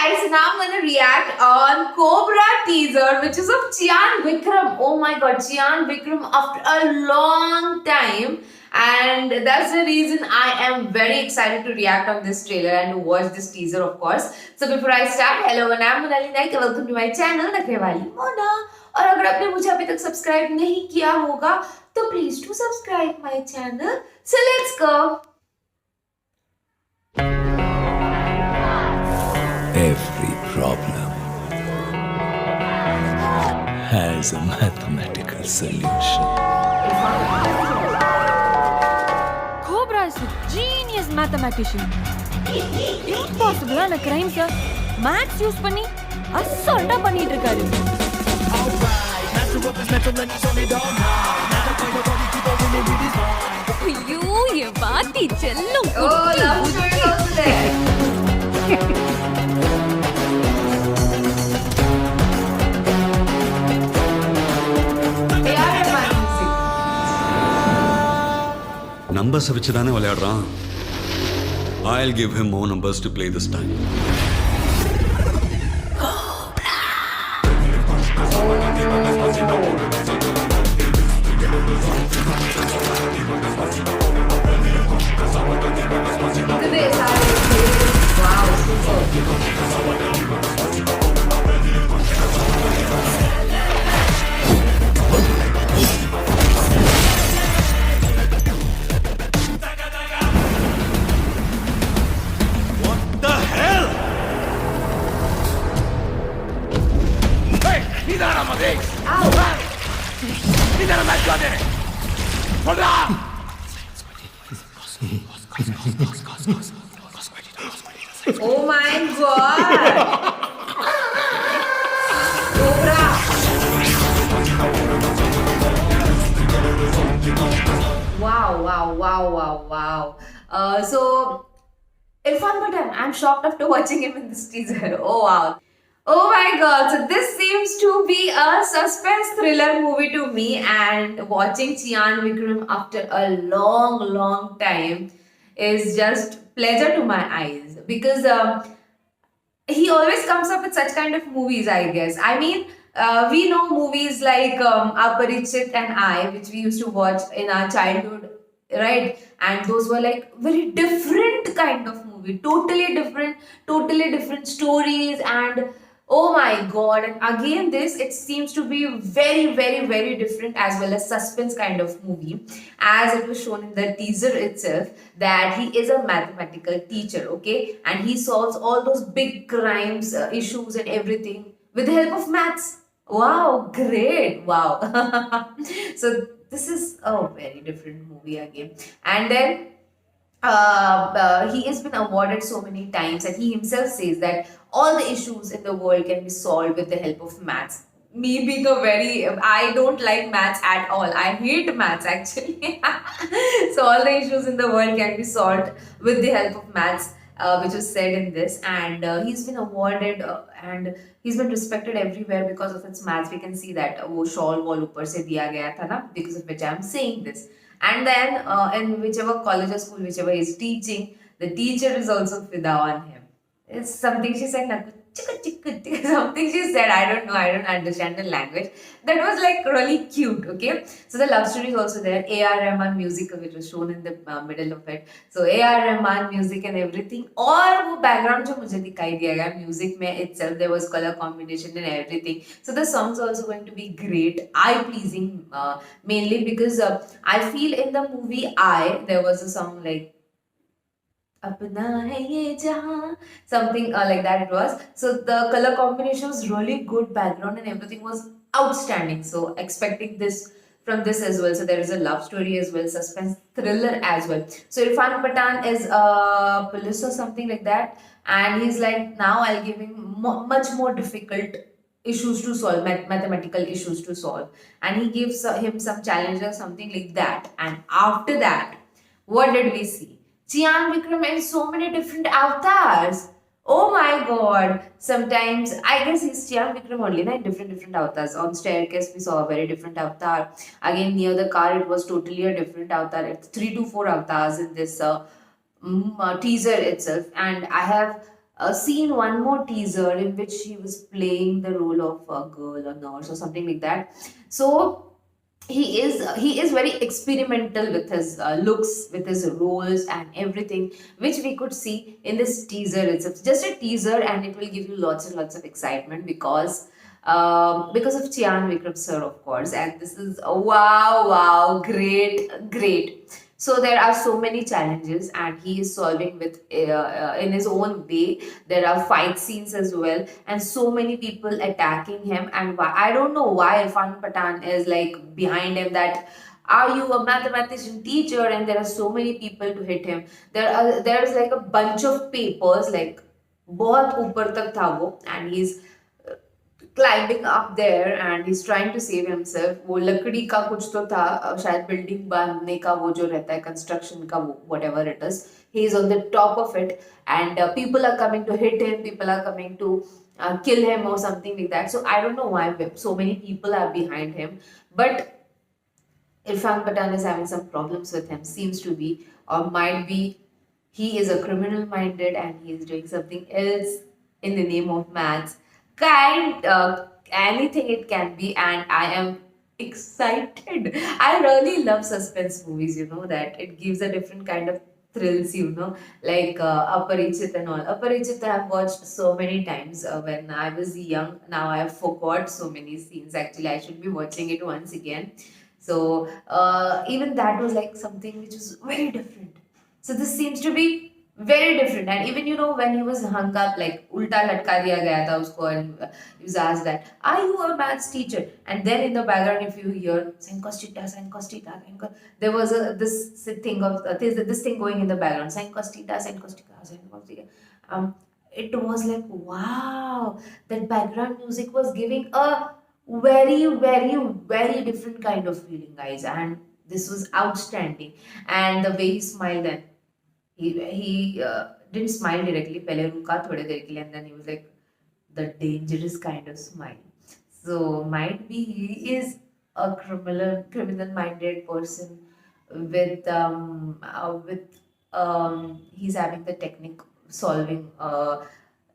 guys, now I'm gonna react on Cobra teaser, which is of Chyan Vikram. Oh my god, Chyan Vikram after a long time. And that's the reason I am very excited to react on this trailer and to watch this teaser, of course. So before I start, hello, and I'm Monali Naik. Welcome to my channel, नखरे वाली मोना. और अगर आपने मुझे अभी तक subscribe नहीं किया होगा, तो please do subscribe my channel. So let's go. Every problem has a mathematical solution. Cobra is a genius mathematician. Impossible ஆன crimes maths use பண்ணி அசால்ட்டா பண்ணிட்டு இருக்காரு. ஐயோ என் பாட்டி செல்லம். Oh, love story also there. Numbers வச்சு தானே விளையாடுறான். I'll give him more numbers to play this time. Oh my god! Cobra! Wow. So, Irfan Pathan, I'm shocked after watching him in this teaser. Oh wow. Oh my god, so this seems to be a suspense thriller movie to me, and watching Chyan Vikram after a long time is just pleasure to my eyes, because he always comes up with such kind of movies, I guess. I mean, we know movies like Aparichit and I, which we used to watch in our childhood, right? And those were like very different kind of movie, totally different stories, and oh my god. And again, this, it seems to be very different, as well as suspense kind of movie, as it was shown in the teaser itself, that he is a mathematical teacher, okay, and he solves all those big crimes, issues and everything with the help of maths. Wow, great. Wow. So this is a very different movie again. And then he has been awarded so many times, and he himself says that all the issues in the world can be solved with the help of maths. Me being a very, I don't like maths at all. I hate maths actually. So all the issues in the world can be solved with the help of maths, which was said in this. And he's been awarded and he's been respected everywhere because of its maths. We can see that वो shawl wall ऊपर से दिया गया था ना, because of which I'm saying this. And then in whichever college or school, whichever he's teaching, the teacher is also fida on him. It's something she said, something she said, I don't know, I don't understand the language. That was like really cute, okay? So the love story is also there. A.R. Rahman music, which was shown in the middle of it. So A.R. Rahman music and everything. और वो background जो मुझे दिखाई दिया गया, music में itself, there was color combination and everything. So the song's also going to be great, eye-pleasing, mainly because I feel in the movie there was a song like अपना है ये जहां, something like that it was. So the color combination was really good, background and everything was outstanding. So expecting this from this as well. So there is a love story as well, suspense thriller as well. So Irfan Pathan is a police or something like that, and he's like, now I'll give him much more difficult issues to solve, mathematical issues to solve, and he gives him some challenges, something like that. And after that, what did we see? Chyan Vikram in so many different avatars. Oh my god. Sometimes, I guess he's Chyan Vikram only, na? Different avatars. On staircase, we saw a very different avatar. Again, near the car, it was totally a different avatar. It's 3 to 4 avatars in this teaser itself. And I have seen one more teaser in which he was playing the role of a girl or nurse or something like that. So he is very experimental with his looks, with his roles and everything, which we could see in this teaser. It's just a teaser, and it will give you lots and lots of excitement because of Chian Vikram sir, of course. And this is wow, great. So there are so many challenges, and he is solving with in his own way. There are fight scenes as well, and so many people attacking him. And I don't know why Irfan Pathan is like behind him. That are you a mathematician teacher? And there are so many people to hit him. There's like a bunch of papers, like बहुत ऊपर तक था वो, and he's climbing up there and he's trying to save himself. वो लकड़ी का कुछ तो था, शायद बिल्डिंग बांधने का वो जो रहता है कंस्ट्रक्शन का वो whatever it is. He is on the top of it, and people are coming to hit him. People are coming to kill him or something like that. So I don't know why so many people are behind him, but Irfan Pathan is having some problems with him. Seems to be, or might be, he is a criminal minded and he is doing something else in the name of maths. Anything it can be, and I am excited. I really love suspense movies, that it gives a different kind of thrills, like Aparichit and all. Aparichit I have watched so many times when I was young. Now I have forgot so many scenes. Actually, I should be watching it once again. So even that was like something which was very different. So this seems to be very different. And even when he was hung up, like ulta latka diya gaya tha usko, and he was asked that, are you a maths teacher? And then in the background, if you hear sin cos theta, there was this thing of this thing going in the background, sin cos theta, sin cos theta, sin cos theta. It was like, wow, that background music was giving a very different kind of feeling, guys. And this was outstanding. And the way he smiled, and he didn't smile directly, pehle ruka thode der ke liye, and then he was like the dangerous kind of smile. So might be he is a criminal minded person with he's having the technique solving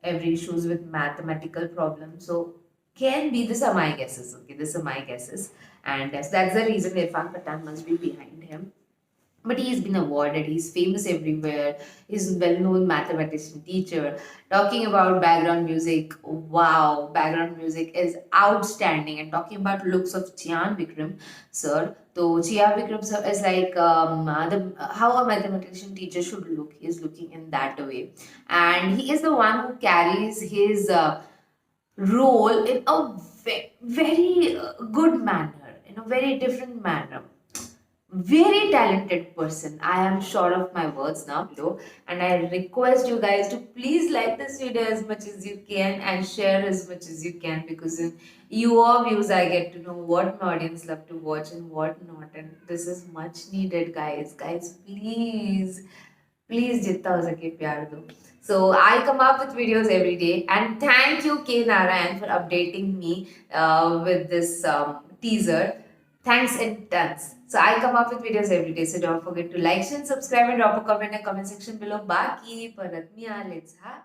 every issues with mathematical problems. So can be, these are my guesses. Okay, these are my guesses, and that's the reason Irfan Pathan must be behind him. But he's been awarded, he's famous everywhere, he's a well-known mathematician teacher. Talking about background music, wow, background music is outstanding. And talking about looks of Chian Vikram sir, so Chian Vikram sir is like how a mathematician teacher should look. He's looking in that way, and he is the one who carries his role in a very good manner, in a very different manner. Very talented person. I am short of my words now, and I request you guys to please like this video as much as you can and share as much as you can, because in your views I get to know what my audience love to watch and what not, and this is much needed, guys. Please जितना हो सके प्यार दो. So I come up with videos every day, and thank you K Narayan for updating me with this teaser. Thanks in tons. So I come up with videos every day. So don't forget to like, share, subscribe, and drop a comment in the comment section below. Baki parat miya let's ha.